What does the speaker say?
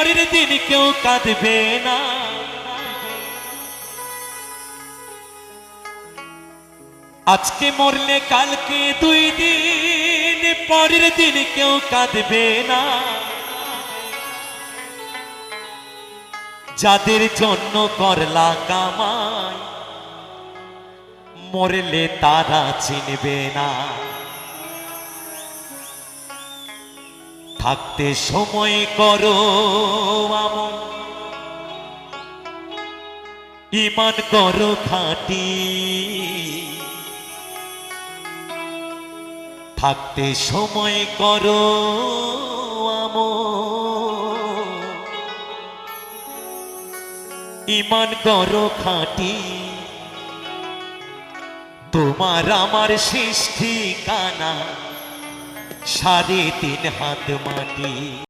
পরের দিন কেউ কাঁদবে না। আজকে মরলে কালকে 2 দিন, পরের দিন কেউ কাঁদবে না। যাদের জন্য করলা কামাই, মরলে তারা চিনবে না। থাকতে সময় করো আমল, ঈমান করো খাঁটি। থাকতে সময় করো আমল, ঈমান করো খাঁটি। তোমার আমার শেষ ঠিকানা 3.5 হাত মাটি।